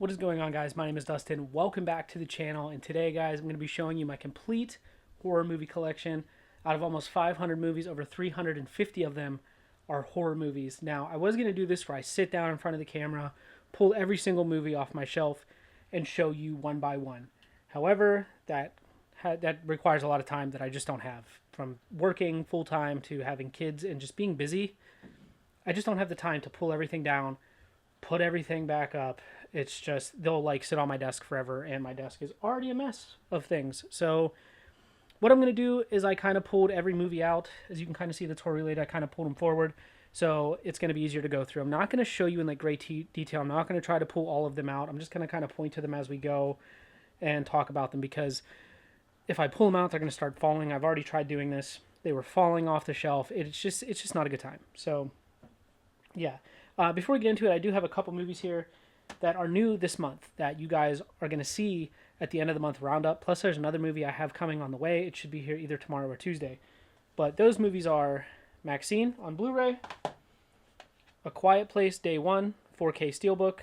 What is going on, guys? My name is Dustin. Welcome back to the channel, and today, guys, I'm going to be showing you my complete horror movie collection. Out of almost 500 movies, over 350 of them are horror movies. Now, I was going to do this where I sit down in front of the camera, pull every single movie off my shelf, and show you one by one. However, that requires a lot of time that I just don't have. From working full-time to having kids and just being busy, I just don't have the time to pull everything down, put everything back up. It's just, they'll like sit on my desk forever, and my desk is already a mess of things. So what I'm going to do is I kind of pulled every movie out. As you can kind of see the tour related, I kind of pulled them forward. So it's going to be easier to go through. I'm not going to show you in like great detail. I'm not going to try to pull all of them out. I'm just going to kind of point to them as we go and talk about them, because if I pull them out, they're going to start falling. I've already tried doing this. They were falling off the shelf. It's just not a good time. So yeah. Before we get into it, I do have a couple movies here that are new this month that you guys are going to see at the end of the month roundup. Plus, there's another movie I have coming on the way. It should be here either tomorrow or Tuesday. But those movies are Maxine on Blu-ray, A Quiet Place Day 1, 4K Steelbook,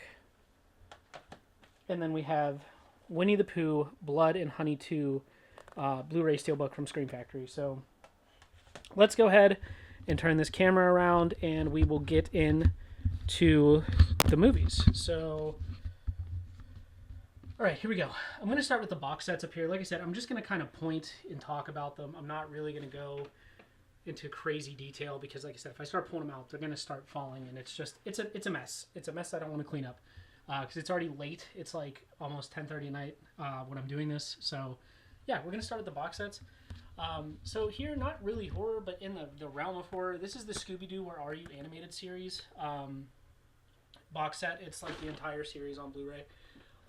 and then we have Winnie the Pooh, Blood and Honey 2, Blu-ray Steelbook from Scream Factory. So let's go ahead and turn this camera around, and we will get into the movies. So, all right, here we go. I'm going to start with the box sets up here. Like I said, I'm just going to kind of point and talk about them. I'm not really going to go into crazy detail because, like I said, if I start pulling them out, they're going to start falling, and it's a mess. It's a mess I don't want to clean up because it's already late. It's like almost 10:30 at night when I'm doing this. So, yeah, we're going to start with the box sets. So here, not really horror, but in the realm of horror, this is the Scooby-Doo Where Are You animated series box set. It's like the entire series on Blu-ray.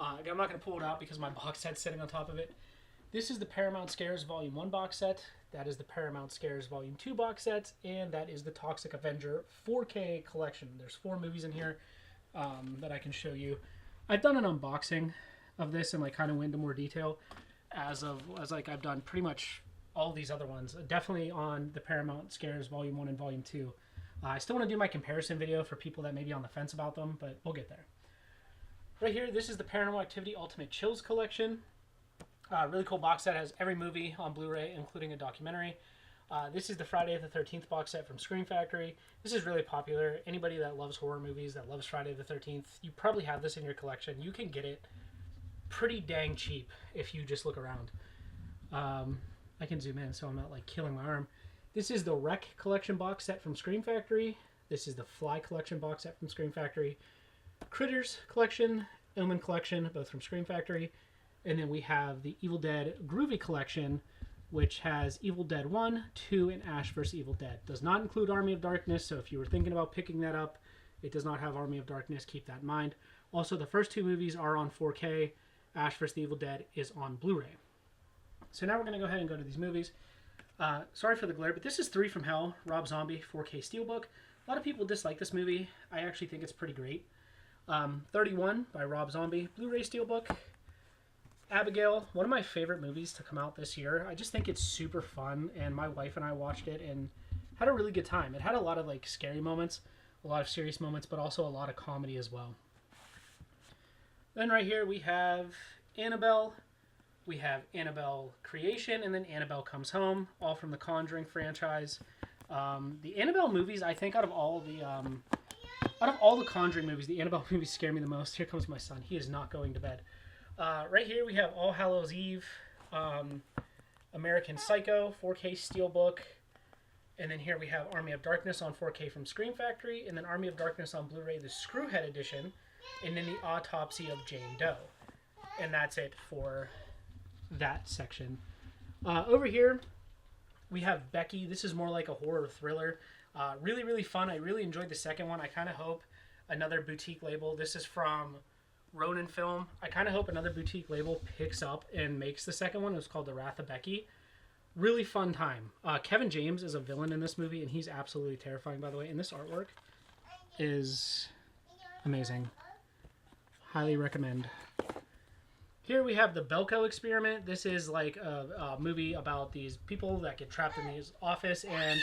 I'm not going to pull it out because my box set's sitting on top of it. This is the Paramount Scares Volume 1 box set. That is the Paramount Scares Volume 2 box set. And that is the Toxic Avenger 4K collection. There's 4 movies in here that I can show you. I've done an unboxing of this and like kind of went into more detail as like I've done pretty much all these other ones. Definitely on the Paramount Scares Volume 1 and Volume 2. I still want to do my comparison video for people that may be on the fence about them, but we'll get there. Right here, this is the Paranormal Activity Ultimate Chills collection. Really cool box set. Has every movie on Blu-ray, including a documentary. This is the Friday the 13th box set from Scream Factory. This is really popular. Anybody that loves horror movies, that loves Friday the 13th, you probably have this in your collection. You can get it pretty dang cheap if you just look around. I can zoom in so I'm not like killing my arm. This is the Wreck collection box set from Scream Factory. This is the Fly collection box set from Scream Factory. Critters collection, Omen collection, both from Scream Factory. And then we have the Evil Dead Groovy collection, which has Evil Dead 1, 2, and Ash vs. Evil Dead. Does not include Army of Darkness, so if you were thinking about picking that up, it does not have Army of Darkness. Keep that in mind. Also, the first 2 movies are on 4K. Ash vs. Evil Dead is on Blu-ray. So now we're going to go ahead and go to these movies. Sorry for the glare, but this is 3 from Hell, Rob Zombie, 4K Steelbook. A lot of people dislike this movie. I actually think it's pretty great. 31 by Rob Zombie, Blu-ray Steelbook. Abigail, one of my favorite movies to come out this year. I just think it's super fun, and my wife and I watched it and had a really good time. It had a lot of like scary moments, a lot of serious moments, but also a lot of comedy as well. Then right here we have Annabelle. We have Annabelle Creation, and then Annabelle Comes Home, all from the Conjuring franchise. The Annabelle movies, I think, out of all the Conjuring movies, the Annabelle movies scare me the most. Here comes my son. He is not going to bed. Right here we have All Hallows Eve, American Psycho, 4K Steelbook, and then here we have Army of Darkness on 4K from Scream Factory, and then Army of Darkness on Blu-ray, the Screwhead Edition, and then the Autopsy of Jane Doe. And that's it for that section. Over here we have Becky. This is more like a horror thriller. Really, really fun. I really enjoyed the second one. I kind of hope another boutique label, this is from Ronin Film, I kind of hope another boutique label picks up and makes the second one. It was called The Wrath of Becky. Really fun time. Kevin James is a villain in this movie, and he's absolutely terrifying, by the way. And this artwork is amazing. Highly recommend. Here we have the Belko Experiment. This is like a movie about these people that get trapped in this office, and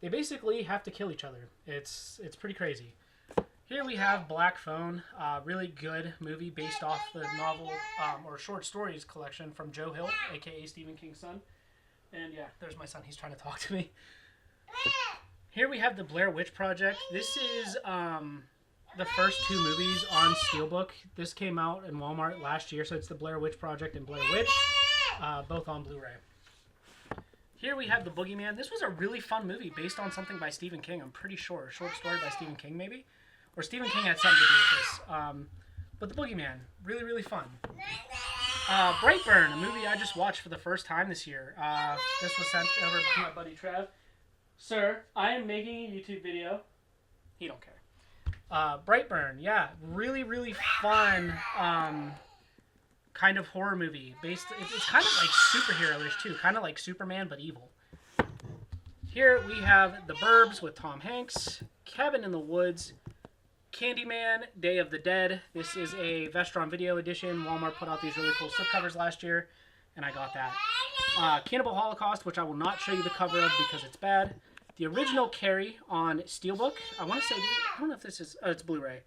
they basically have to kill each other. It's pretty crazy. Here we have Black Phone, really good movie based off the novel or short stories collection from Joe Hill, aka Stephen King's son. And yeah, there's my son. He's trying to talk to me. Here we have the Blair Witch Project. This is the first 2 movies on Steelbook. This came out in Walmart last year, so it's the Blair Witch Project and Blair Witch, both on Blu-ray. Here we have The Boogeyman. This was a really fun movie based on something by Stephen King, I'm pretty sure. A short story by Stephen King, maybe? Or Stephen King had something to do with this. But The Boogeyman, really, really fun. Brightburn, a movie I just watched for the first time this year. This was sent over to my buddy Trev. Sir, I am making a YouTube video. He don't care. Brightburn, yeah, really, really fun kind of horror movie. It's kind of like superhero-ish too, kind of like Superman but evil. Here we have The Burbs with Tom Hanks, Cabin in the Woods, Candyman, Day of the Dead. This is a Vestron Video edition. Walmart put out these really cool slipcovers last year, and I got that. Cannibal Holocaust, which I will not show you the cover of because it's bad. The original Carrie on Steelbook. I want to say, I don't know if this is, oh, it's Blu-ray.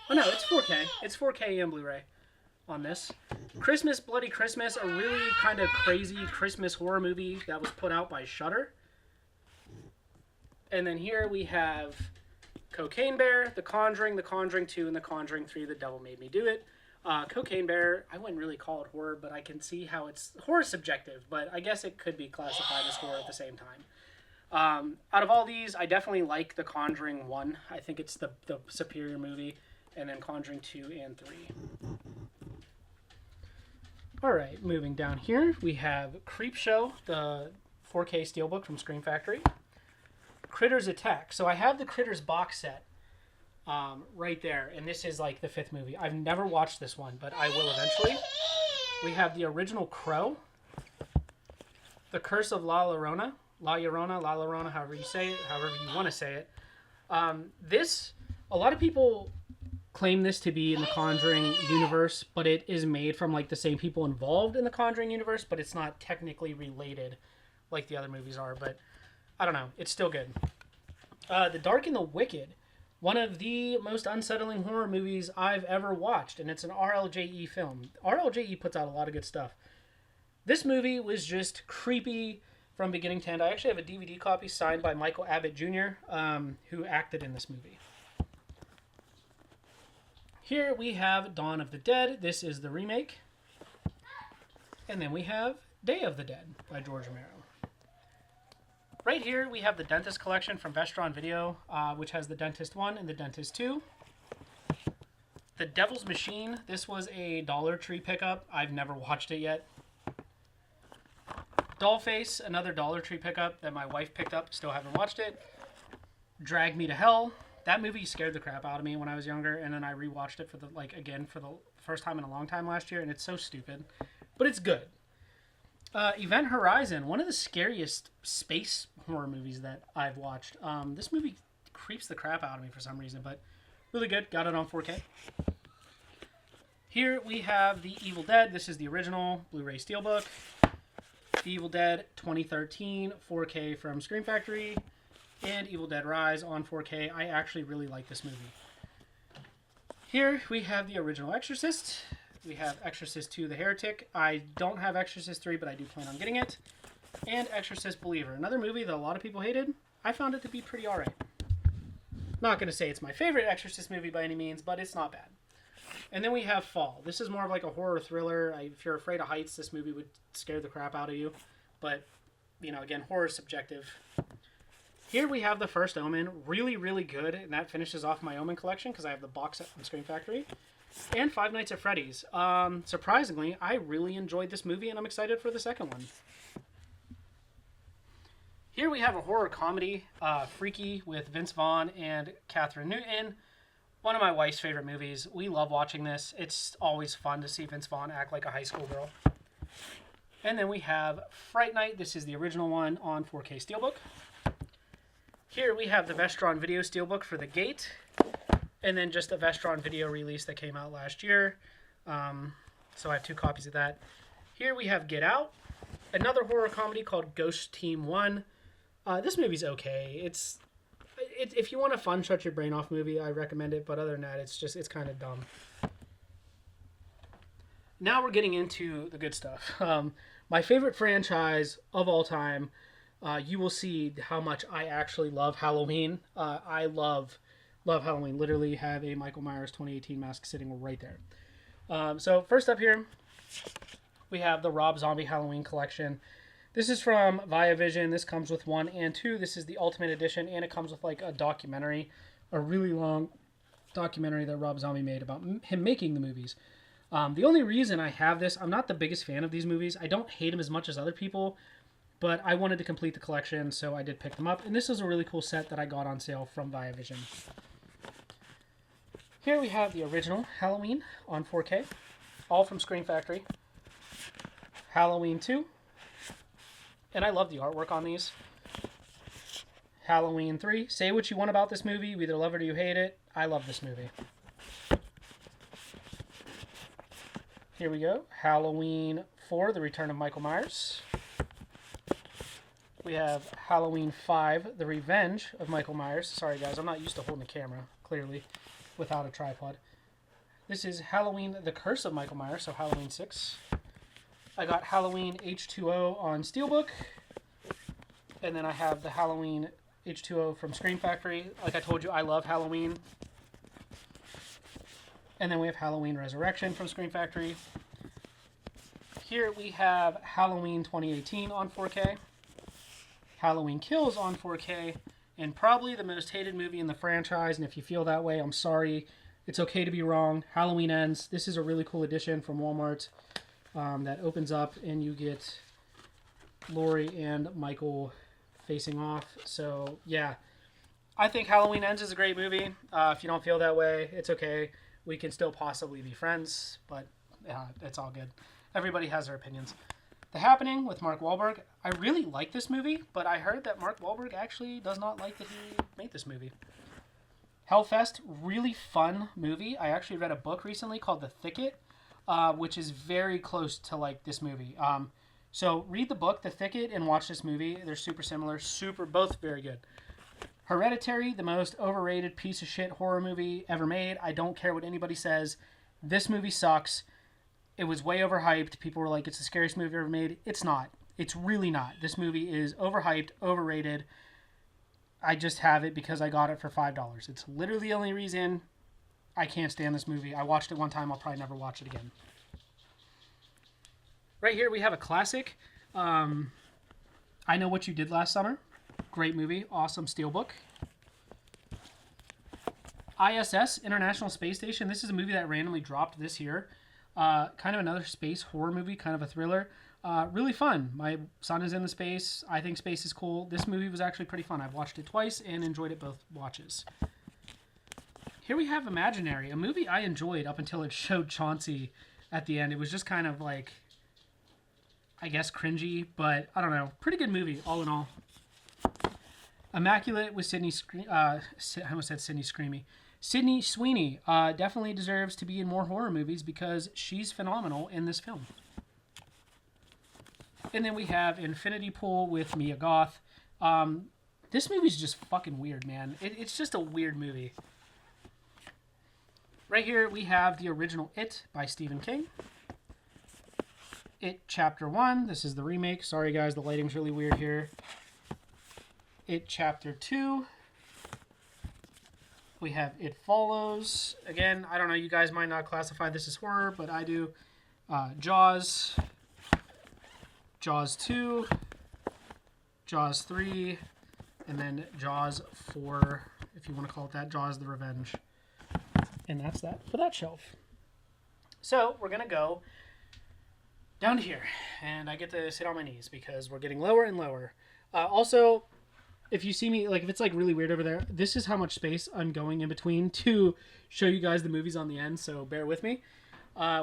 Oh no, it's 4K. It's 4K and Blu-ray on this. Christmas, Bloody Christmas, a really kind of crazy Christmas horror movie that was put out by Shudder. And then here we have Cocaine Bear, The Conjuring 2, and The Conjuring 3, The Devil Made Me Do It. Cocaine Bear, I wouldn't really call it horror, but I can see how it's horror subjective, but I guess it could be classified as horror at the same time. Out of all these, I definitely like The Conjuring 1. I think it's the superior movie. And then Conjuring 2 and 3. Alright, moving down here, we have Creepshow, the 4K Steelbook from Scream Factory. Critters Attack. So I have the Critters box set right there. And this is like the 5th movie. I've never watched this one, but I will eventually. We have the original Crow. The Curse of La Llorona, however you say it, however you want to say it. A lot of people claim this to be in the Conjuring universe, but it is made from like the same people involved in the Conjuring universe, but it's not technically related like the other movies are, but I don't know. It's still good. The Dark and the Wicked, one of the most unsettling horror movies I've ever watched, and it's an RLJE film. RLJE puts out a lot of good stuff. This movie was just creepy from beginning to end. I actually have a DVD copy signed by Michael Abbott Jr., who acted in this movie. Here we have Dawn of the Dead. This is the remake. And then we have Day of the Dead by George Romero. Right here we have the Dentist collection from Vestron Video, which has the Dentist 1 and the Dentist 2. The Devil's Machine. This was a Dollar Tree pickup. I've never watched it yet. Dollface, another Dollar Tree pickup that my wife picked up. Still haven't watched it. Drag Me to Hell. That movie scared the crap out of me when I was younger, and then I rewatched it for the first time in a long time last year, and it's so stupid, but it's good. Event Horizon, one of the scariest space horror movies that I've watched. This movie creeps the crap out of me for some reason, but really good. Got it on 4K. Here we have The Evil Dead. This is the original Blu-ray Steelbook. The Evil Dead 2013 4K from Scream Factory. And Evil Dead Rise on 4K. I actually really like this movie. Here we have the original Exorcist. We have Exorcist 2 The Heretic. I don't have Exorcist 3, but I do plan on getting it. And Exorcist Believer. Another movie that a lot of people hated. I found it to be pretty alright. Not going to say it's my favorite Exorcist movie by any means, but it's not bad. And then we have Fall. This is more of like a horror thriller. If you're afraid of heights, this movie would scare the crap out of you. But, you know, again, horror is subjective. Here we have The First Omen, really, really good, and that finishes off my Omen collection because I have the box set from Scream Factory. And Five Nights at Freddy's. Surprisingly, I really enjoyed this movie, and I'm excited for the second one. Here we have a horror comedy, Freaky, with Vince Vaughn and Catherine Newton. One of my wife's favorite movies. We love watching this. It's always fun to see Vince Vaughn act like a high school girl. And then we have Fright Night. This is the original one on 4K Steelbook. Here we have the Vestron Video Steelbook for The Gate, and then just a Vestron Video release that came out last year. So I have 2 copies of that. Here we have Get Out, another horror comedy called Ghost Team 1. This movie's okay. if you want a fun, shut your brain off movie, I recommend it. But other than that, it's kind of dumb. Now we're getting into the good stuff. My favorite franchise of all time. You will see how much I actually love Halloween. I love Halloween. Literally have a Michael Myers 2018 mask sitting right there. So first up here, we have the Rob Zombie Halloween collection. This is from Viavision. This comes with 1 and 2. This is the Ultimate Edition, and it comes with like a documentary, a really long documentary that Rob Zombie made about him making the movies. The only reason I have this, I'm not the biggest fan of these movies. I don't hate them as much as other people, but I wanted to complete the collection, so I did pick them up. And this is a really cool set that I got on sale from Viavision. Here we have the original Halloween on 4K, all from Scream Factory. Halloween 2. And I love the artwork on these. Halloween 3. Say what you want about this movie. You either love it or you hate it. I love this movie. Here we go. Halloween 4, The Return of Michael Myers. We have Halloween 5, The Revenge of Michael Myers. Sorry, guys. I'm not used to holding the camera, clearly, without a tripod. This is Halloween, The Curse of Michael Myers, so Halloween 6. I got Halloween H2O on Steelbook. And then I have the Halloween H2O from Scream Factory. Like I told you, I love Halloween. And then we have Halloween Resurrection from Scream Factory. Here we have Halloween 2018 on 4K. Halloween Kills on 4K. And probably the most hated movie in the franchise. And if you feel that way, I'm sorry. It's okay to be wrong. Halloween Ends. This is a really cool edition from Walmart. That opens up and you get Laurie and Michael facing off. So, yeah. I think Halloween Ends is a great movie. If you don't feel that way, it's okay. We can still possibly be friends, but it's all good. Everybody has their opinions. The Happening with Mark Wahlberg. I really like this movie, but I heard that Mark Wahlberg actually does not like that he made this movie. Hellfest, really fun movie. I actually read a book recently called The Thicket, which is very close to like this movie. So read the book, The Thicket, and watch this movie. They're super similar, both very good. Hereditary, the most overrated piece of shit horror movie ever made. I don't care what anybody says. This movie sucks. It was way overhyped. People were like, it's the scariest movie ever made. It's not. It's really not. This movie is overhyped, overrated. I just have it because I got it for $5. It's literally the only reason I can't stand this movie. I watched it one time. I'll probably never watch it again. Right here we have a classic. I Know What You Did Last Summer. Great movie. Awesome steelbook. ISS, International Space Station. This is a movie that randomly dropped this year. Kind of another space horror movie, kind of a thriller. Really fun. My son is in the space. I think space is cool. This movie was actually pretty fun. I've watched it twice and enjoyed it both watches. Here we have Imaginary, a movie I enjoyed up until it showed Chauncey at the end. It was just kind of like, I guess, cringy, but I don't know. Pretty good movie, all in all. Immaculate with Sydney Sweeney definitely deserves to be in more horror movies because she's phenomenal in this film. And then we have Infinity Pool with Mia Goth. This movie's just fucking weird, man. It's just a weird movie. Right here we have the original It by Stephen King. It Chapter 1. This is the remake. Sorry guys, the lighting's really weird here. It Chapter 2. We have It Follows. Again, I don't know, you guys might not classify this as horror, but I do. Jaws. Jaws 2. Jaws 3. And then Jaws 4, if you want to call it that. Jaws the Revenge. And that's that for that shelf. So, we're going to go down to here. And I get to sit on my knees because we're getting lower and lower. Also, if you see me, like if it's like really weird over there, this is how much space I'm going in between to show you guys the movies on the end, so bear with me.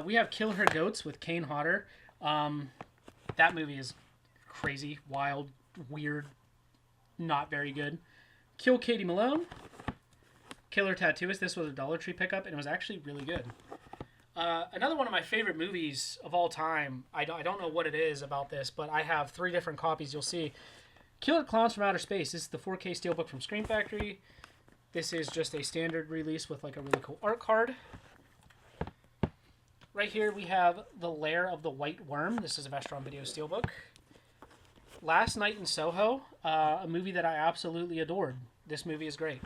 We have Kill Her Goats with Kane Hodder. That movie is crazy, wild, weird, not very good. Kill Katie Malone. Killer Tattooist. This was a Dollar Tree pickup, and it was actually really good. Another one of my favorite movies of all time, I don't know what it is about this, but I have 3 different copies, you'll see. Killer Clowns from Outer Space. This is the 4K steelbook from Scream Factory. This is just a standard release with like a really cool art card. Right here we have The Lair of the White Worm. This is a Vestron Video Steelbook. Last Night in Soho, a movie that I absolutely adored. This movie is great.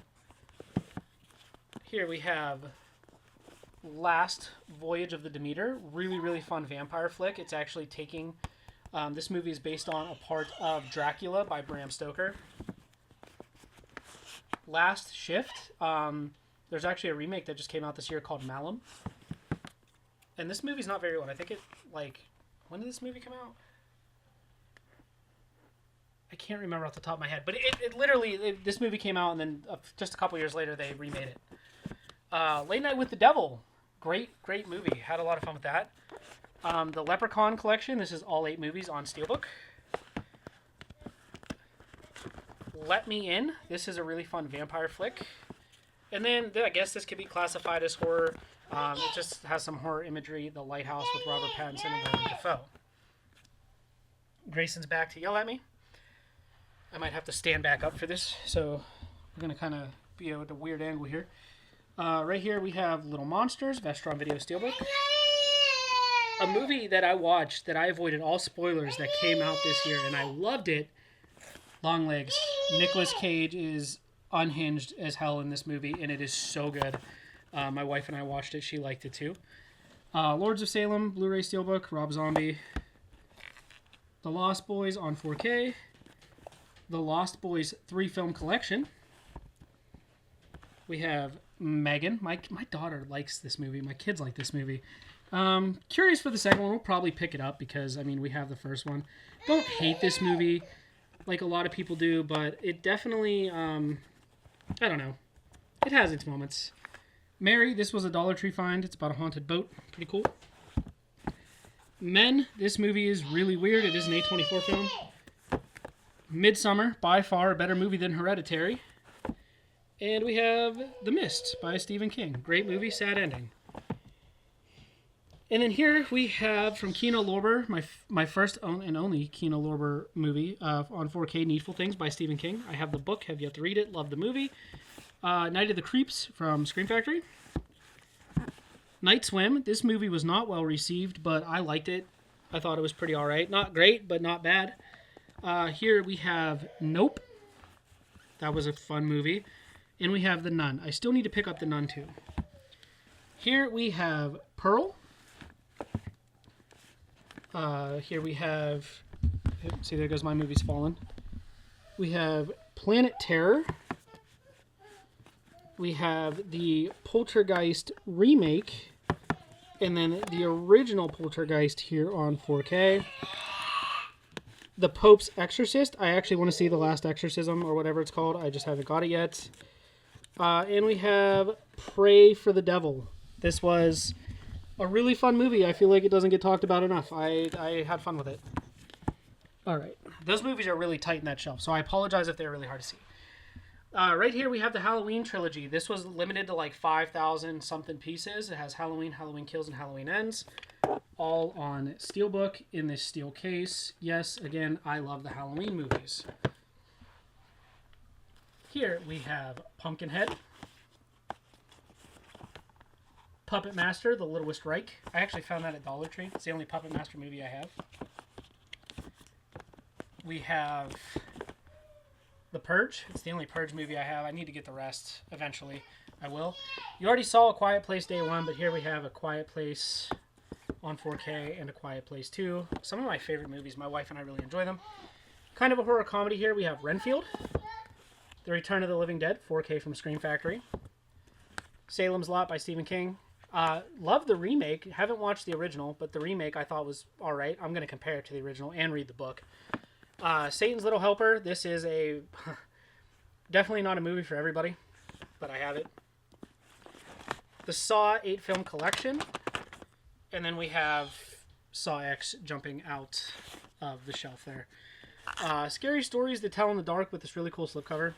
Here we have Last Voyage of the Demeter. Really, really fun vampire flick. It's actually taking... this movie is based on a part of Dracula by Bram Stoker. Last Shift. There's actually a remake that just came out this year called Malum. And this movie's not very old. I think it, like... When did this movie come out? I can't remember off the top of my head. But it literally... this movie came out and then just a couple years later they remade it. Late Night with the Devil. Great movie. Had a lot of fun with that. The Leprechaun Collection. This is all 8 movies on Steelbook. Let Me In. This is a really fun vampire flick. And then I guess this could be classified as horror. It just has some horror imagery. The Lighthouse with Robert Pattinson and Willem Dafoe. Grayson's back to yell at me. I might have to stand back up for this. So we're going to kind of be at a weird angle here. Right here we have Little Monsters, Vestron Video Steelbook. A movie that I watched that I avoided all spoilers that came out this year, and I loved it. Longlegs. Nicolas Cage is unhinged as hell in this movie, and it is so good. My wife and I watched it. She liked it too. Lords of Salem, Blu-ray Steelbook, Rob Zombie. The Lost Boys on 4K. The Lost Boys 3-film collection. We have Megan. My daughter likes this movie. My kids like this movie. Curious for the second one. We'll probably pick it up because, I mean, we have the first one. Don't hate this movie like a lot of people do, but it definitely, I don't know. It has its moments. Mary, this was a Dollar Tree find. It's about a haunted boat. Pretty cool. Men, this movie is really weird. It is an A24 film. Midsummer, by far a better movie than Hereditary. And we have The Mist by Stephen King. Great movie, sad ending. And then here we have from Kino Lorber, my first and only Kino Lorber movie on 4K, Needful Things by Stephen King. I have the book, have yet to read it, love the movie. Night of the Creeps from Scream Factory. Night Swim. This movie was not well received, but I liked it. I thought it was pretty alright. Not great, but not bad. Here we have Nope. That was a fun movie. And we have The Nun. I still need to pick up The Nun too. Here we have Pearl. Here we have... See, there goes my movie's fallen. We have Planet Terror. We have the Poltergeist remake. And then the original Poltergeist here on 4K. The Pope's Exorcist. I actually want to see The Last Exorcism or whatever it's called. I just haven't got it yet. And we have Pray for the Devil. This was a really fun movie. I feel like it doesn't get talked about enough. I had fun with it. All right. Those movies are really tight in that shelf, so I apologize if they're really hard to see. Right here we have the Halloween trilogy. This was limited to like 5,000 something pieces. It has Halloween, Halloween Kills, and Halloween Ends. All on Steelbook in this steel case. Yes, again, I love the Halloween movies. Here we have Pumpkinhead. Puppet Master, The Littlest Reich. I actually found that at Dollar Tree. It's the only Puppet Master movie I have. We have The Purge. It's the only Purge movie I have. I need to get the rest eventually. I will. You already saw A Quiet Place Day 1, but here we have A Quiet Place on 4K and A Quiet Place 2. Some of my favorite movies. My wife and I really enjoy them. Kind of a horror comedy here. We have Renfield. The Return of the Living Dead, 4K from Scream Factory. Salem's Lot by Stephen King. Love the remake. Haven't watched the original, but the remake I thought was alright. I'm going to compare it to the original and read the book. Satan's Little Helper. This is a... definitely not a movie for everybody, but I have it. The Saw 8-film collection. And then we have Saw X jumping out of the shelf there. Scary Stories to Tell in the Dark with this really cool slipcover.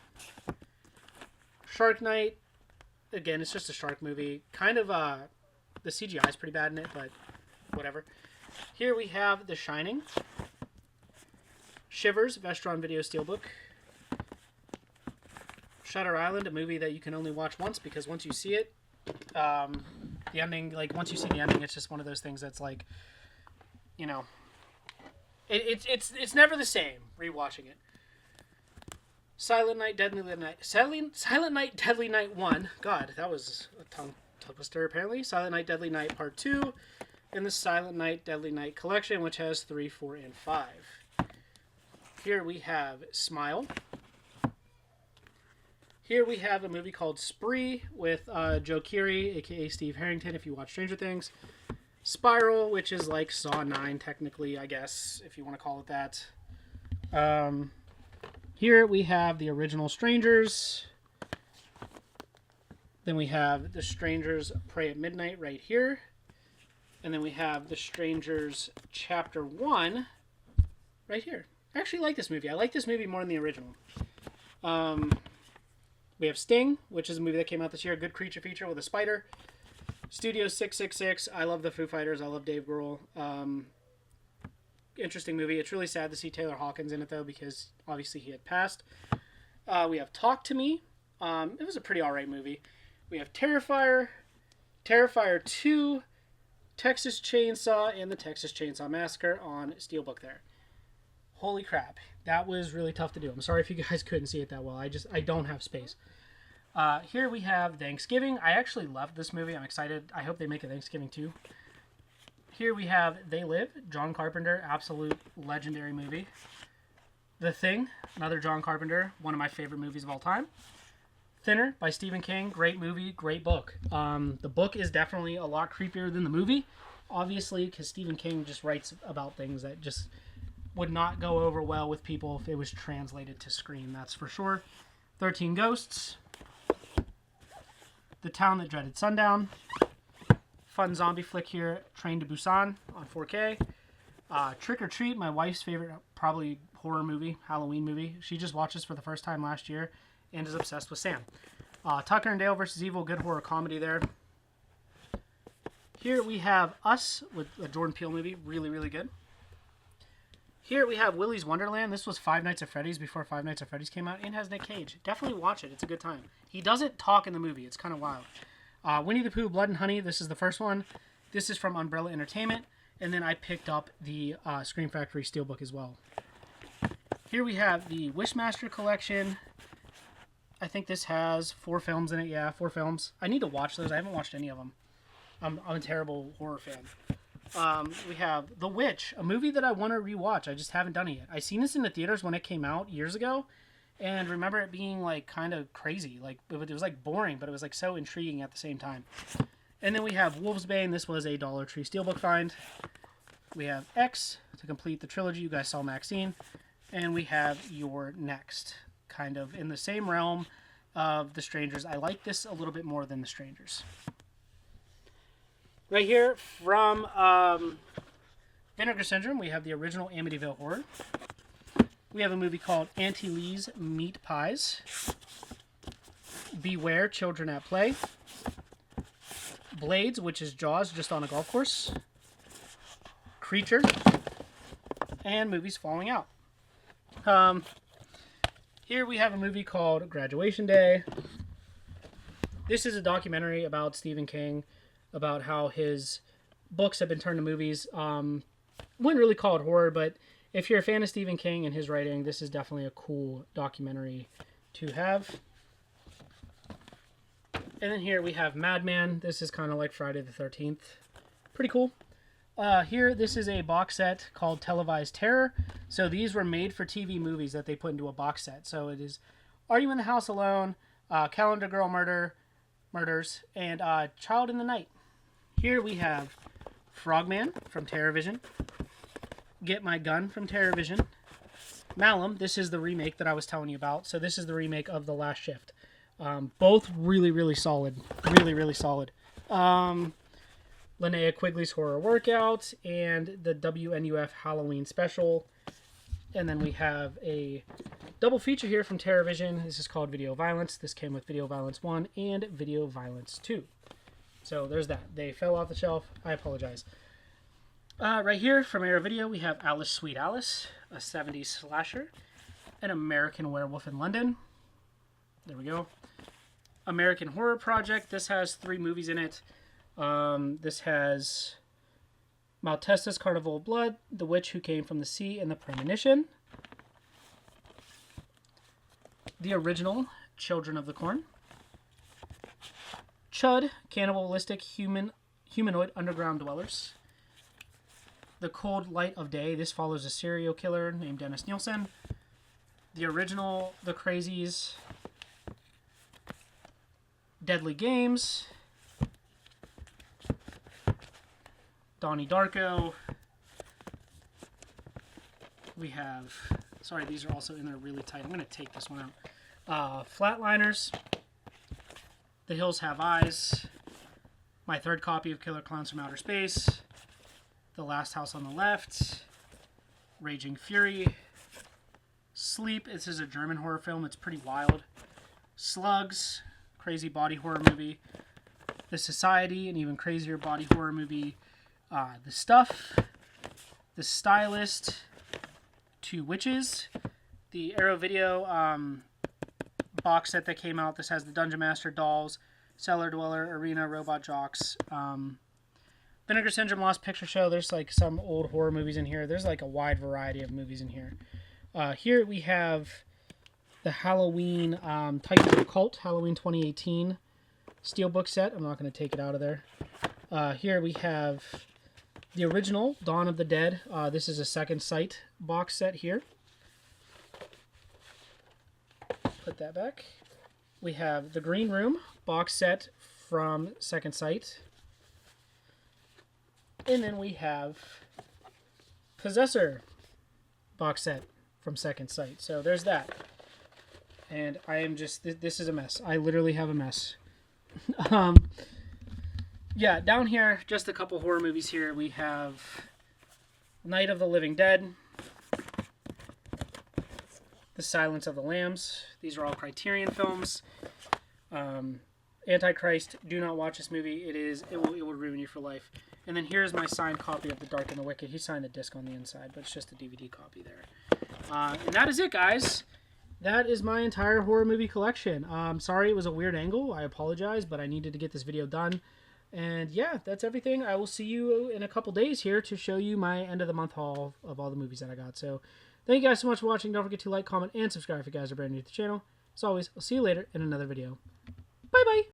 Shark Night. Again, it's just a shark movie. Kind of, the CGI is pretty bad in it, but whatever. Here we have The Shining. Shivers, Vestron Video Steelbook. Shutter Island, a movie that you can only watch once, because once you see it, the ending, like, once you see the ending, it's just one of those things that's like, you know, it's never the same rewatching it. Silent Night, Deadly Night. Silent Night, Deadly Night 1. God, that was a tongue twister, apparently. Silent Night, Deadly Night Part 2. And the Silent Night, Deadly Night Collection, which has 3, 4, and 5. Here we have Smile. Here we have a movie called Spree with Joe Keery, a.k.a. Steve Harrington, if you watch Stranger Things. Spiral, which is like Saw 9, technically, I guess, if you want to call it that. Here we have the original Strangers. Then we have The Strangers Pray at Midnight right here. And then we have The Strangers Chapter 1 right here. I actually like this movie. I like this movie more than the original. We have Sting, which is a movie that came out this year. Good creature feature with a spider. Studio 666. I love the Foo Fighters. I love Dave Grohl. Interesting movie. It's really sad to see Taylor Hawkins in it, though, because obviously he had passed. We have Talk to Me. It was a pretty alright movie. We have Terrifier, Terrifier 2, Texas Chainsaw, and the Texas Chainsaw Massacre on Steelbook there. Holy crap. That was really tough to do. I'm sorry if you guys couldn't see it that well. I don't have space. Here we have Thanksgiving. I actually loved this movie. I'm excited. I hope they make a Thanksgiving too. Here we have They Live, John Carpenter, absolute legendary movie. The Thing, another John Carpenter, one of my favorite movies of all time. Thinner by Stephen King, great movie, great book. The book is definitely a lot creepier than the movie, obviously, because Stephen King just writes about things that just would not go over well with people if it was translated to screen, that's for sure. 13 Ghosts, The Town That Dreaded Sundown, fun zombie flick here, Train to Busan on 4K. Trick or Treat, my wife's favorite, probably horror movie, Halloween movie. She just watched this for the first time last year and is obsessed with Sam. Tucker and Dale vs. Evil, good horror comedy there. Here we have Us, with a Jordan Peele movie, really, really good. Here we have Willy's Wonderland. This was Five Nights at Freddy's before Five Nights at Freddy's came out, and has Nick Cage. Definitely watch it. It's a good time. He doesn't talk in the movie. It's kind of wild. Winnie the Pooh, Blood and Honey. This is the first one. This is from Umbrella Entertainment. And then I picked up the Scream Factory Steelbook as well. Here we have the Wishmaster Collection. I think this has 4 films in it. Yeah, 4 films. I need to watch those. I haven't watched any of them. I'm a terrible horror fan. We have The Witch, a movie that I want to rewatch. I just haven't done it yet. I seen this in the theaters when it came out years ago, and remember it being like kind of crazy. Like it was like boring, but it was like so intriguing at the same time. And then we have Wolfsbane. This was a Dollar Tree Steelbook find. We have X to complete the trilogy. You guys saw Maxine. And we have Your Next, kind of in the same realm of The Strangers. I like this a little bit more than The Strangers. Right here from Vinegar Syndrome, we have the original Amityville Horror. We have a movie called Auntie Lee's Meat Pies. Beware, Children at Play. Blades, which is Jaws, just on a golf course. Creature. And movies falling out. Here we have a movie called Graduation Day. This is a documentary about Stephen King, about how his books have been turned to movies. Wouldn't really call it horror, but if you're a fan of Stephen King and his writing, this is definitely a cool documentary to have. And then here we have Madman. This is kind of like Friday the 13th. Pretty cool. Here, this is a box set called Televised Terror. So these were made for TV movies that they put into a box set. So it is Are You in the House Alone, Calendar Girl Murders, and Child in the Night. Here we have Frogman from TerrorVision, Get My Gun from TerrorVision, Malum. This is the remake that I was telling you about. So this is the remake of The Last Shift. Both really, really solid. Really, really solid. Linnea Quigley's Horror Workout and the WNUF Halloween Special. And then we have a double feature here from TerrorVision. This is called Video Violence. This came with Video Violence 1 and Video Violence 2. So there's that. They fell off the shelf. I apologize. Right here from Era Video, we have Alice Sweet Alice, a 70s slasher, An American Werewolf in London, There we go. American Horror Project. This has 3 movies in it. This has Maltesta's Carnival of Blood, The Witch Who Came from the Sea, and The Premonition. The original, Children of the Corn. Chud, Cannibalistic Humanoid Underground Dwellers. The Cold Light of Day. This follows a serial killer named Dennis Nielsen. The original, The Crazies. Deadly Games. Donnie Darko. We have... Sorry, these are also in there really tight. I'm going to take this one out. Flatliners. The Hills Have Eyes. My third copy of Killer Clowns from Outer Space. The Last House on the Left. Raging Fury. Sleep. This is a German horror film. It's pretty wild. Slugs. Crazy body horror movie. The Society. An even crazier body horror movie. The Stuff. The Stylist. 2 Witches. The Arrow Video box set that came out. This has the Dungeon Master dolls, Cellar Dweller, Arena, Robot Jocks, Vinegar Syndrome, Lost Picture Show. There's like some old horror movies in here. There's like a wide variety of movies in here. Here we have the Halloween Titans of the Cult, Halloween 2018 Steelbook set. I'm not going to take it out of there. Here we have the original Dawn of the Dead. This is a Second Sight box set here. Put that back. We have the Green Room box set from Second Sight. And then we have Possessor box set from Second Sight. So there's that. And I am just... This is a mess. I literally have a mess. Yeah, down here, just a couple horror movies here. We have Night of the Living Dead. The Silence of the Lambs. These are all Criterion films. Antichrist. Do not watch this movie. It will ruin you for life. And then here's my signed copy of The Dark and the Wicked. He signed the disc on the inside, but it's just a DVD copy there. And that is it, guys. That is my entire horror movie collection. Sorry it was a weird angle. I apologize, but I needed to get this video done. And yeah, that's everything. I will see you in a couple days here to show you my end of the month haul of all the movies that I got. So thank you guys so much for watching. Don't forget to like, comment, and subscribe if you guys are brand new to the channel. As always, I'll see you later in another video. Bye-bye.